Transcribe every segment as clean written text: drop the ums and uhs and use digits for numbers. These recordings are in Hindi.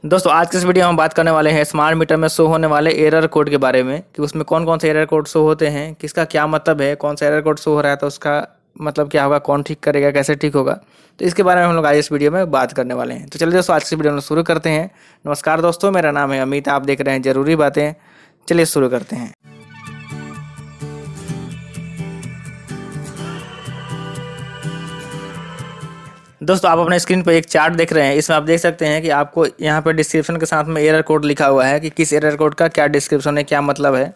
दोस्तों आज के इस वीडियो में हम बात करने वाले हैं स्मार्ट मीटर में शो होने वाले एरर कोड के बारे में कि उसमें कौन कौन से एरर कोड शो होते हैं, किसका क्या मतलब है, कौन सा एरर कोड शो हो रहा है तो उसका मतलब क्या होगा, कौन ठीक करेगा, कैसे ठीक होगा। तो इसके बारे में हम लोग आज इस वीडियो में बात करने वाले हैं। तो चलिए दोस्तों आज की वीडियो में शुरू करते हैं। नमस्कार दोस्तों, मेरा नाम है अमित, आप देख रहे हैं ज़रूरी बातें। चलिए शुरू करते हैं। दोस्तों आप अपने स्क्रीन पर एक चार्ट देख रहे हैं। इसमें आप देख सकते हैं कि आपको यहाँ पर डिस्क्रिप्शन के साथ में एरर कोड लिखा हुआ है कि किस एरर कोड का क्या डिस्क्रिप्शन है, क्या मतलब है,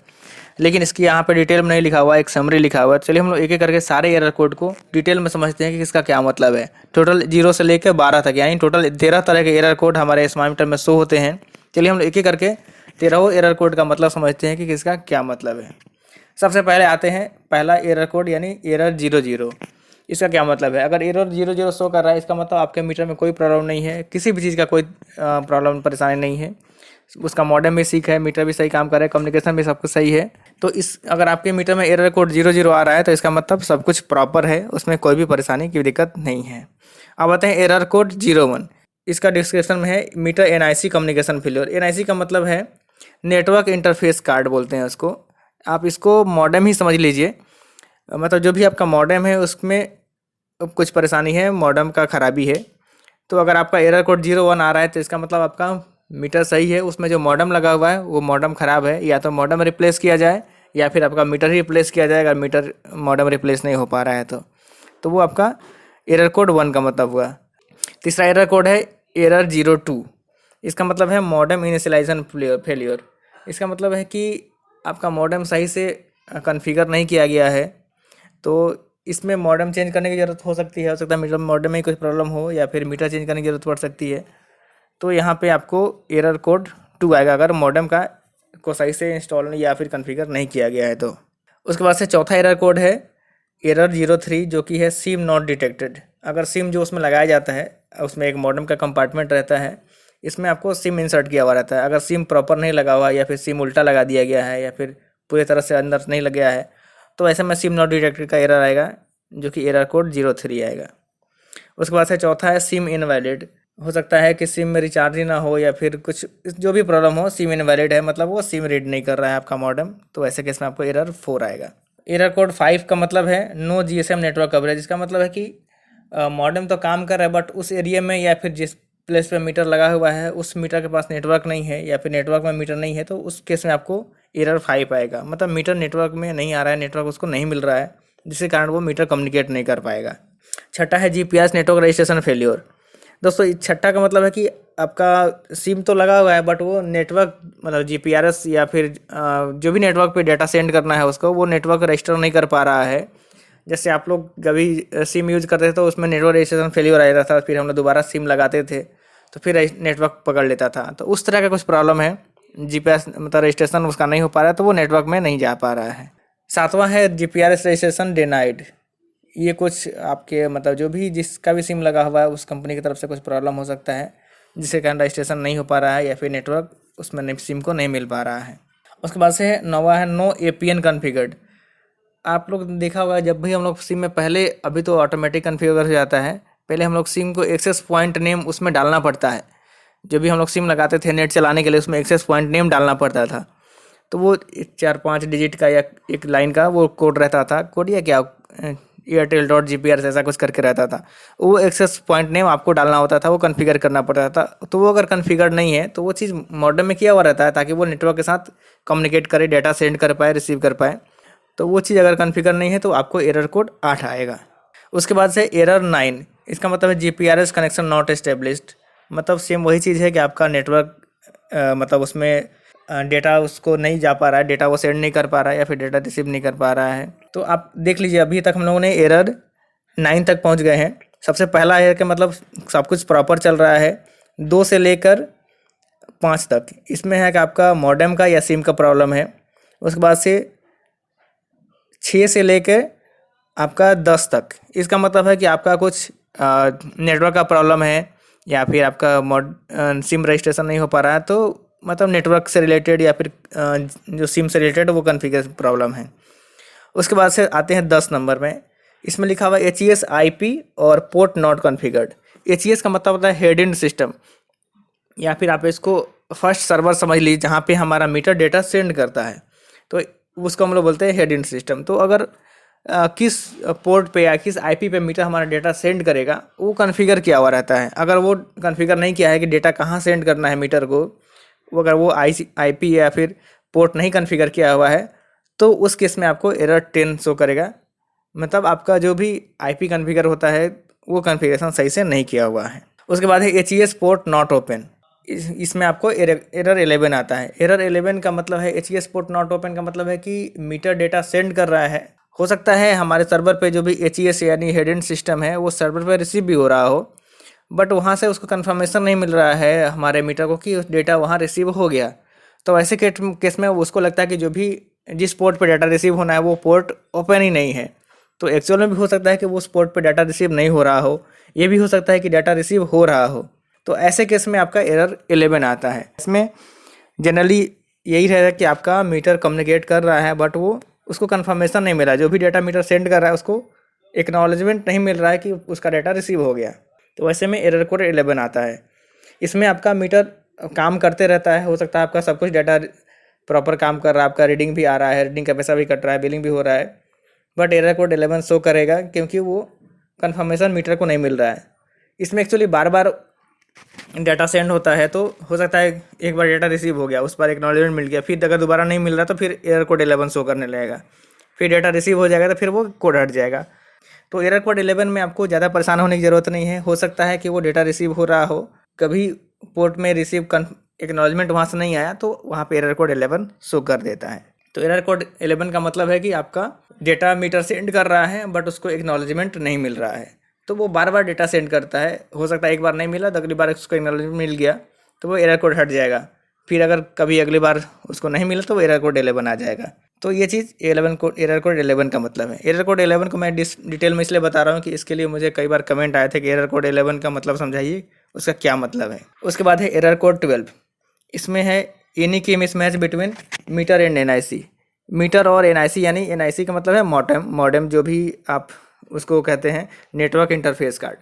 लेकिन इसकी यहाँ पे डिटेल में नहीं लिखा हुआ है, एक समरी लिखा हुआ है। चलिए हम लोग एक एक करके सारे एरर कोड को डिटेल में समझते हैं कि इसका क्या मतलब है। टोटल 0 से लेकर 12 तक यानी टोटल 13 तरह के एरर कोड हमारे स्मार्ट मीटर में शो होते हैं। चलिए हम लोग एक एक करके 13 एरर कोड का मतलब समझते हैं कि किसका क्या मतलब है। सबसे पहले आते हैं पहला एरर कोड यानी एरर 00। इसका क्या मतलब है? अगर एरर 00 शो कर रहा है इसका मतलब आपके मीटर में कोई प्रॉब्लम नहीं है, किसी भी चीज़ का कोई प्रॉब्लम परेशानी नहीं है। उसका मॉडेम भी ठीक है, मीटर भी सही काम कर रहा है, कम्युनिकेशन भी सब कुछ सही है। तो इस अगर आपके मीटर में एरर कोड 00 आ रहा है तो इसका मतलब सब कुछ प्रॉपर है, उसमें कोई भी परेशानी की दिक्कत नहीं है। अब आते हैं एरर कोड 01। इसका डिस्क्रिप्शन में है meter NIC communication failure. NIC का मतलब है नेटवर्क इंटरफेस कार्ड बोलते हैं उसको। आप इसको मॉडेम ही समझ लीजिए। मतलब जो भी आपका मॉडेम है उसमें कुछ परेशानी है, मॉडेम का खराबी है। तो अगर आपका एरर कोड 01 आ रहा है तो इसका मतलब आपका मीटर सही है, उसमें जो मॉडेम लगा हुआ है वो मॉडेम ख़राब है। या तो मॉडेम रिप्लेस किया जाए या फिर आपका मीटर ही रिप्लेस किया जाए। अगर मीटर मॉडेम रिप्लेस नहीं हो पा रहा है तो वो आपका एरर कोड 1 का मतलब हुआ। तीसरा एरर कोड है एरर 02। इसका मतलब है मॉडेम इनिशियलाइजेशन फेलियर। इसका मतलब है कि आपका मॉडेम सही से कॉन्फ़िगर नहीं किया गया है, तो इसमें मॉडेम चेंज करने की ज़रूरत हो सकती है। हो सकता है मीटर मॉडेम में कुछ प्रॉब्लम हो या फिर मीटर चेंज करने की ज़रूरत पड़ सकती है। तो यहाँ पे आपको एरर कोड 2 आएगा अगर मॉडेम का को सही से इंस्टॉल या फिर कॉन्फ़िगर नहीं किया गया है तो। उसके बाद से चौथा एरर कोड है एरर 03 जो कि है सिम नॉट डिटेक्टेड। अगर सिम जो उसमें लगाया जाता है उसमें एक मॉडेम का कंपार्टमेंट रहता है, इसमें आपको सिम इंसर्ट किया हुआ रहता है। अगर सिम प्रॉपर नहीं लगा हुआ या फिर सिम उल्टा लगा दिया गया है या फिर पूरी तरह से अंदर नहीं लग गया है तो ऐसे में सिम नॉट डिटेक्टेड का एरर आएगा जो कि एरर कोड 03 आएगा। उसके बाद से चौथा है सिम इनवैलिड। हो सकता है कि सिम में रिचार्ज ही ना हो या फिर कुछ जो भी प्रॉब्लम हो, सिम इनवैलिड है मतलब वो सिम रीड नहीं कर रहा है आपका मॉडेम, तो ऐसे केस में आपको एरर 4 आएगा। एरर कोड 5 का मतलब है नो जीएसएम नेटवर्क कवरेज। इसका मतलब है कि मॉडेम तो काम कर रहा है बट उस एरिया में या फिर जिस प्लेस पे मीटर लगा हुआ है उस मीटर के पास नेटवर्क नहीं है या फिर नेटवर्क में मीटर नहीं है, तो उस केस में आपको एरर 5 आएगा। मतलब मीटर नेटवर्क में नहीं आ रहा है, नेटवर्क उसको नहीं मिल रहा है, जिसके कारण वो मीटर कम्युनिकेट नहीं कर पाएगा। छठा है जीपीएस नेटवर्क रजिस्ट्रेशन फेल्योर। दोस्तों छठा का मतलब है कि आपका सिम तो लगा हुआ है बट वो नेटवर्क मतलब जीपीआरएस या फिर जो भी नेटवर्क पे डाटा सेंड करना है उसको, वो नेटवर्क रजिस्टर नहीं कर पा रहा है। जैसे आप लोग कभी सिम यूज़ करते थे तो उसमें नेटवर्क रजिस्ट्रेशन फेलियर आ जाता था, फिर हम लोग दोबारा सिम लगाते थे तो फिर नेटवर्क पकड़ लेता था। तो उस तरह का कुछ प्रॉब्लम है, जीपीएस मतलब रजिस्ट्रेशन उसका नहीं हो पा रहा है तो वो नेटवर्क में नहीं जा पा रहा है। सातवां है जीपीआरएस रजिस्ट्रेशन डिनाइड। ये कुछ आपके मतलब जो भी जिसका भी सिम लगा हुआ है उस कंपनी की तरफ से कुछ प्रॉब्लम हो सकता है जिसके कारण रजिस्ट्रेशन नहीं हो पा रहा है या फिर नेटवर्क उसमें सिम को नहीं मिल पा रहा है। उसके बाद से नौवां है नो एपीएन कॉन्फ़िगर्ड। आप लोग देखा होगा जब भी हम लोग सिम में पहले, अभी तो ऑटोमेटिक कॉन्फ़िगर हो जाता है, पहले हम लोग सिम को एक्सेस पॉइंट नेम उसमें डालना पड़ता है। जब भी हम लोग सिम लगाते थे नेट चलाने के लिए उसमें एक्सेस पॉइंट नेम डालना पड़ता था, तो वो 4-5 डिजिट का या एक लाइन का वो कोड रहता था, कोड या क्या airtel.gprs ऐसा कुछ करके रहता था। वो एक्सेस पॉइंट नेम आपको डालना होता था, वो कॉन्फ़िगर करना पड़ता था। तो वो अगर कॉन्फ़िगर नहीं है तो वो चीज़ मॉडेम में किया हुआ रहता है ताकि वो नेटवर्क के साथ कम्युनिकेट करे, डाटा सेंड कर पाए, रिसीव कर पाए। तो वो चीज़ अगर कॉन्फ़िगर नहीं है तो आपको एरर कोड 8 आएगा। उसके बाद से एरर 9। इसका मतलब है जीपीआरएस कनेक्शन नॉट एस्टेब्लिश्ड। मतलब सेम वही चीज़ है कि आपका नेटवर्क मतलब उसमें डेटा उसको नहीं जा पा रहा है, डेटा वो सेंड नहीं कर पा रहा है या फिर डेटा रिसीव नहीं कर पा रहा है। तो आप देख लीजिए अभी तक हम लोगों ने एरर 9 तक पहुंच गए हैं। सबसे पहला है कि मतलब सब कुछ प्रॉपर चल रहा है। 2 से लेकर 5 तक इसमें है कि आपका मॉडेम का या सिम का प्रॉब्लम है। उसके बाद से 6 से लेकर आपका 10 तक, इसका मतलब है कि आपका कुछ नेटवर्क का प्रॉब्लम है या फिर आपका सिम रजिस्ट्रेशन नहीं हो पा रहा है, तो मतलब नेटवर्क से रिलेटेड या फिर जो सिम से रिलेटेड वो कॉन्फ़िगर प्रॉब्लम है। उसके बाद से आते हैं 10 नंबर में। इसमें लिखा हुआ है एच.ई.एस. IP और पोर्ट नॉट कॉन्फ़िगर्ड। एच.ई.एस. का मतलब होता है हेड एंड सिस्टम। या फिर आप इसको फर्स्ट सर्वर समझ लीजिए जहाँ पे हमारा मीटर डेटा सेंड करता है, तो उसको हम लोग बोलते हैं हेड इन सिस्टम। तो अगर किस पोर्ट पे या किस आईपी पे मीटर हमारा डेटा सेंड करेगा वो कॉन्फ़िगर किया हुआ रहता है। अगर वो कॉन्फ़िगर नहीं किया है कि डेटा कहाँ सेंड करना है मीटर को, अगर वो आईपी या फिर पोर्ट नहीं कॉन्फ़िगर किया हुआ है, तो उस केस में आपको एरर 10 शो करेगा। मतलब आपका जो भी आईपी कॉन्फ़िगर होता है वो कॉन्फ़िगरेशन सही से नहीं किया हुआ है। उसके बाद है एचईएस पोर्ट नॉट ओपन। इसमें आपको एरर 11 आता है। एरर 11 का मतलब है, एचईएस पोर्ट नॉट ओपन का मतलब है कि मीटर डेटा सेंड कर रहा है, हो सकता है हमारे सर्वर पे जो भी एचईएस यानी हेड एंड सिस्टम है वो सर्वर पे रिसीव भी हो रहा हो, बट वहाँ से उसको कंफर्मेशन नहीं मिल रहा है हमारे मीटर को कि डेटा वहाँ रिसीव हो गया। तो ऐसे केस में उसको लगता है कि जो भी जिस पोर्ट पे डाटा रिसीव होना है वो पोर्ट ओपन ही नहीं है। तो एक्चुअल में भी हो सकता है कि वो उस पोर्ट पे डाटा रिसीव नहीं हो रहा हो, ये भी हो सकता है कि डाटा रिसीव हो रहा हो। तो ऐसे केस में आपका एरर 11 आता है। इसमें जनरली यही रहेगा कि आपका मीटर कम्युनिकेट कर रहा है बट वो उसको कंफर्मेशन नहीं मिला, जो भी डाटा मीटर सेंड कर रहा है उसको एक्नॉलेजमेंट नहीं मिल रहा है कि उसका डाटा रिसीव हो गया। तो वैसे में एरर कोड 11 आता है। इसमें आपका मीटर काम करते रहता है, हो सकता है आपका सब कुछ डाटा प्रॉपर काम कर रहा है, आपका रीडिंग भी आ रहा है, रीडिंग का पैसा भी कट रहा है, बिलिंग भी हो रहा है, बट एरर कोड 11 शो करेगा क्योंकि वो कंफर्मेशन मीटर को नहीं मिल रहा है। इसमें एक्चुअली बार बार डाटा सेंड होता है, तो हो सकता है एक बार डाटा रिसीव हो गया, उस पर एक्नॉलेजमेंट मिल गया, फिर अगर दोबारा नहीं मिल रहा तो फिर एरर कोड 11 शो करने लगेगा, फिर डाटा रिसीव हो जाएगा तो फिर वो कोड हट जाएगा। तो एरर कोड 11 में आपको ज़्यादा परेशान होने की ज़रूरत नहीं है। हो सकता है कि वो डेटा रिसीव हो रहा हो, कभी पोर्ट में रिसीव एक्नॉलेजमेंट वहाँ से नहीं आया तो वहाँ पे एरर कोड 11 शो कर देता है। तो एरर कोड 11 का मतलब है कि आपका डेटा मीटर सेंड कर रहा है बट उसको एक्नॉलेजमेंट नहीं मिल रहा है, तो वो बार बार डेटा सेंड करता है। हो सकता है एक बार नहीं मिला तो अगली बार उसको एक्नॉलेजमेंट मिल गया तो वो एरर कोड हट जाएगा, फिर अगर कभी अगली बार उसको नहीं मिला तो वो एरर कोड 11 आ जाएगा। तो ये चीज़ एरर कोड 11 का मतलब है। एरर कोड 11 को मैं डिटेल में इसलिए बता रहा हूँ कि इसके लिए मुझे कई बार कमेंट आए थे कि एरर कोड 11 का मतलब समझाइए, उसका क्या मतलब है। उसके बाद है एरर कोड 12। इसमें है एनी की mismatch between meter and NIC. Meter और एनआईसी यानी एनआईसी का मतलब है मॉडेम जो भी आप उसको कहते हैं, नेटवर्क इंटरफेस कार्ड।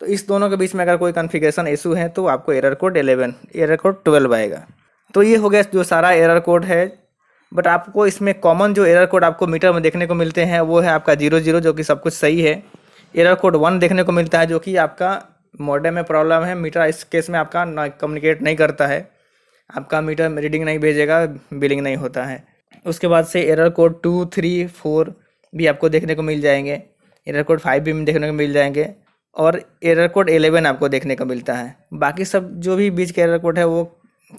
तो इस दोनों के बीच में अगर कोई कॉन्फ़िगरेशन इशू है तो आपको एरर कोड 12 आएगा। तो ये हो गया जो सारा एरर कोड है। बट आपको इसमें कॉमन जो एरर कोड आपको मीटर में देखने को मिलते हैं वो है आपका 00 जो कि सब कुछ सही है। एरर कोड 1 देखने को मिलता है जो कि आपका मॉडेम में प्रॉब्लम है, मीटर इस केस में आपका कम्युनिकेट नहीं करता है, आपका मीटर रीडिंग नहीं भेजेगा, बिलिंग नहीं होता है। उसके बाद से एरर कोड 2, 3, 4 भी आपको देखने को मिल जाएंगे, एरर कोड 5 भी देखने को मिल जाएंगे और एरर कोड 11 आपको देखने को मिलता है। बाकी सब जो भी बीच के एरर कोड है वो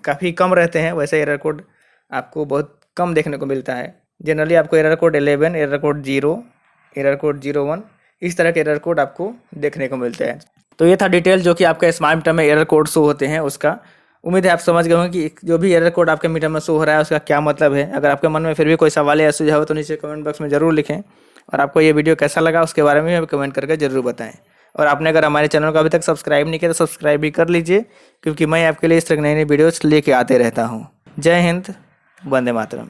काफ़ी कम रहते हैं, वैसे एरर कोड आपको बहुत कम देखने को मिलता है। जनरली आपको error code 11, error code 0, error code 01 इस तरह के एरर कोड आपको देखने को मिलते हैं। तो ये था डिटेल जो कि आपका स्मार्ट मीटर में एरर कोड शो होते हैं उसका। उम्मीद है आप समझ गए होंगे कि जो भी एरर कोड आपके मीटर में शो हो रहा है उसका क्या मतलब है। अगर आपके मन में फिर भी कोई सवाल या सुझाव हो तो नीचे कमेंट बॉक्स में ज़रूर लिखें, और आपको ये वीडियो कैसा लगा उसके बारे में भी कमेंट करके ज़रूर बताएं। और आपने अगर हमारे चैनल को अभी तक सब्सक्राइब नहीं किया तो सब्सक्राइब भी कर लीजिए, क्योंकि मैं आपके लिए इस तरह नई नई वीडियोस लेके आते रहता हूँ। जय हिंद, वंदे मातरम।